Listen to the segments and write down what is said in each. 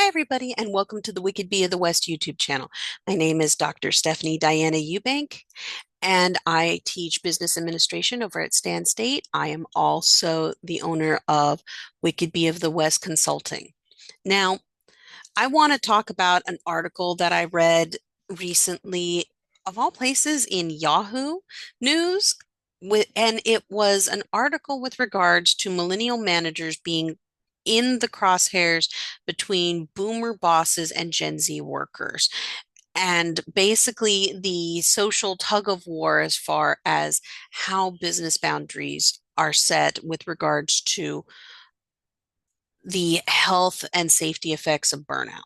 Hi, everybody, and welcome to the Wicked Bee of the West YouTube channel. My name is Dr. Stephanie Diana Eubank, and I teach business administration over at Stan State. I am also the owner of Wicked Bee of the West Consulting. Now, I want to talk about an article that I read recently, of all places, in Yahoo News. And it was an article with regards to millennial managers being in the crosshairs between boomer bosses and Gen Z workers. And basically, the social tug of war as far as how business boundaries are set with regards to the health and safety effects of burnout.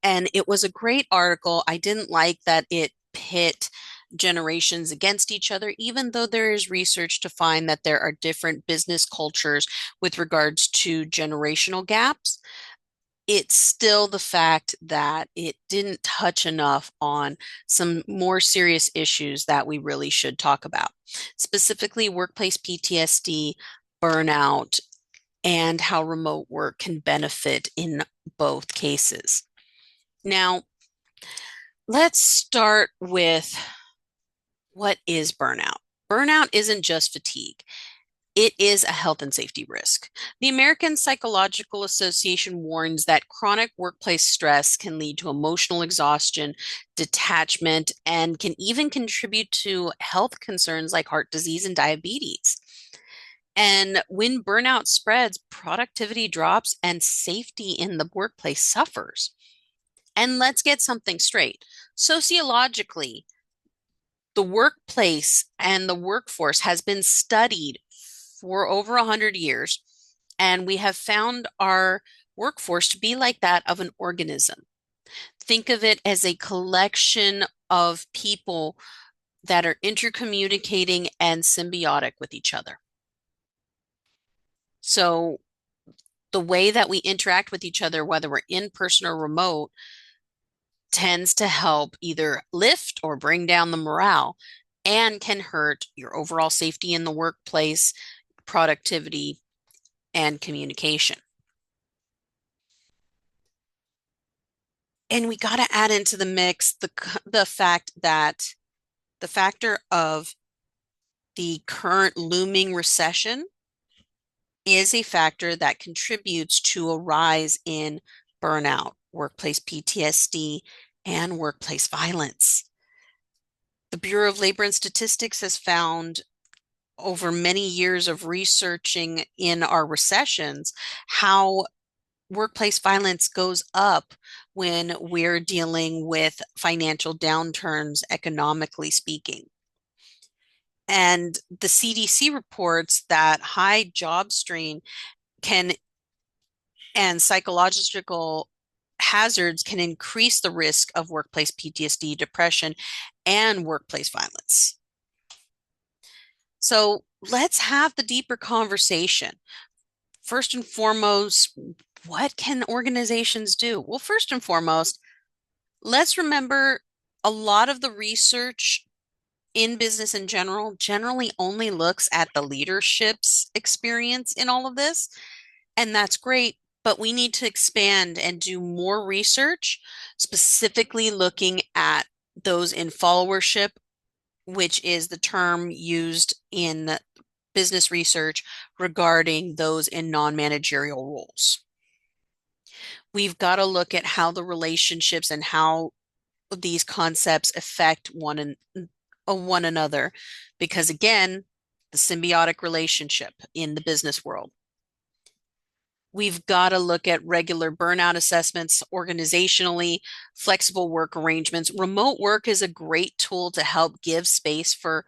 And it was a great article. I didn't like that it pit generations against each other, even though there is research to find that there are different business cultures with regards to generational gaps. It's still the fact that it didn't touch enough on some more serious issues that we really should talk about, specifically workplace PTSD, burnout, and how remote work can benefit in both cases. Now, let's start with what is burnout? Burnout isn't just fatigue. It is a health and safety risk. The American Psychological Association warns that chronic workplace stress can lead to emotional exhaustion, detachment, and can even contribute to health concerns like heart disease and diabetes. And when burnout spreads, productivity drops and safety in the workplace suffers. And let's get something straight. Sociologically, the workplace and the workforce has been studied for over 100 years, and we have found our workforce to be like that of an organism. Think of it as a collection of people that are intercommunicating and symbiotic with each other. So, the way that we interact with each other, whether we're in person or remote, tends to help either lift or bring down the morale and can hurt your overall safety in the workplace, productivity, and communication. And we got to add into the mix the fact that the factor of the current looming recession is a factor that contributes to a rise in burnout, workplace PTSD, and workplace violence. The Bureau of Labor and Statistics has found over many years of researching in our recessions how workplace violence goes up when we're dealing with financial downturns, economically speaking. And the CDC reports that high job strain can and psychological hazards can increase the risk of workplace PTSD, depression, and workplace violence. So let's have the deeper conversation. First and foremost, what can organizations do? Well, first and foremost, let's remember a lot of the research in business in general generally only looks at the leadership's experience in all of this. And that's great, but we need to expand and do more research, specifically looking at those in followership, which is the term used in business research regarding those in non-managerial roles. We've got to look at how the relationships and how these concepts affect one another, because again, the symbiotic relationship in the business world. We've got to look at regular burnout assessments organizationally, flexible work arrangements. Remote work is a great tool to help give space for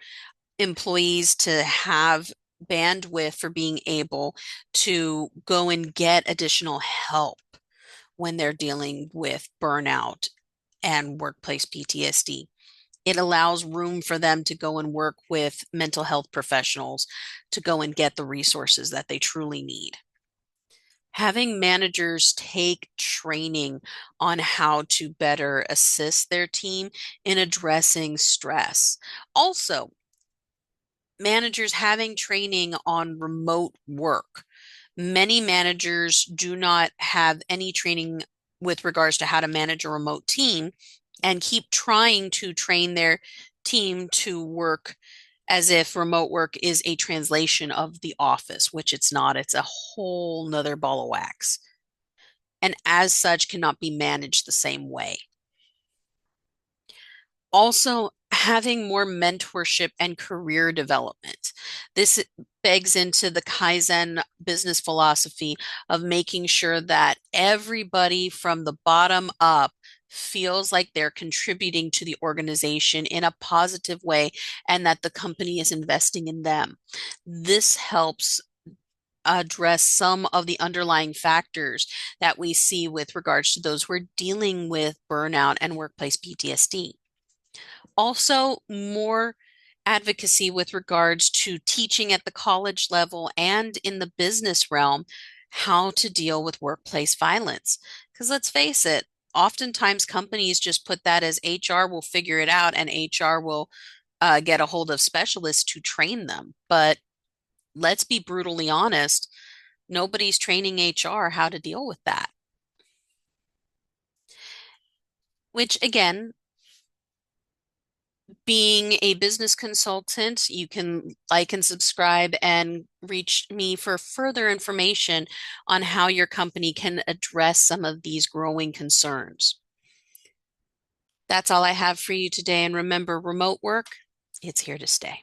employees to have bandwidth for being able to go and get additional help when they're dealing with burnout and workplace PTSD. It allows room for them to go and work with mental health professionals to go and get the resources that they truly need. Having managers take training on how to better assist their team in addressing stress. Also, managers having training on remote work. Many managers do not have any training with regards to how to manage a remote team and keep trying to train their team to work as if remote work is a translation of the office, which it's not. It's a whole nother ball of wax. And as such, cannot be managed the same way. Also, having more mentorship and career development. This begs into the Kaizen business philosophy of making sure that everybody from the bottom up feels like they're contributing to the organization in a positive way and that the company is investing in them. This helps address some of the underlying factors that we see with regards to those who are dealing with burnout and workplace PTSD. Also, more advocacy with regards to teaching at the college level and in the business realm how to deal with workplace violence. Because let's face it, oftentimes companies just put that as HR will figure it out and HR will get a hold of specialists to train them. But let's be brutally honest, nobody's training HR how to deal with that. Which again, being a business consultant, you can like and subscribe and reach me for further information on how your company can address some of these growing concerns. That's all I have for you today. And remember, remote work, it's here to stay.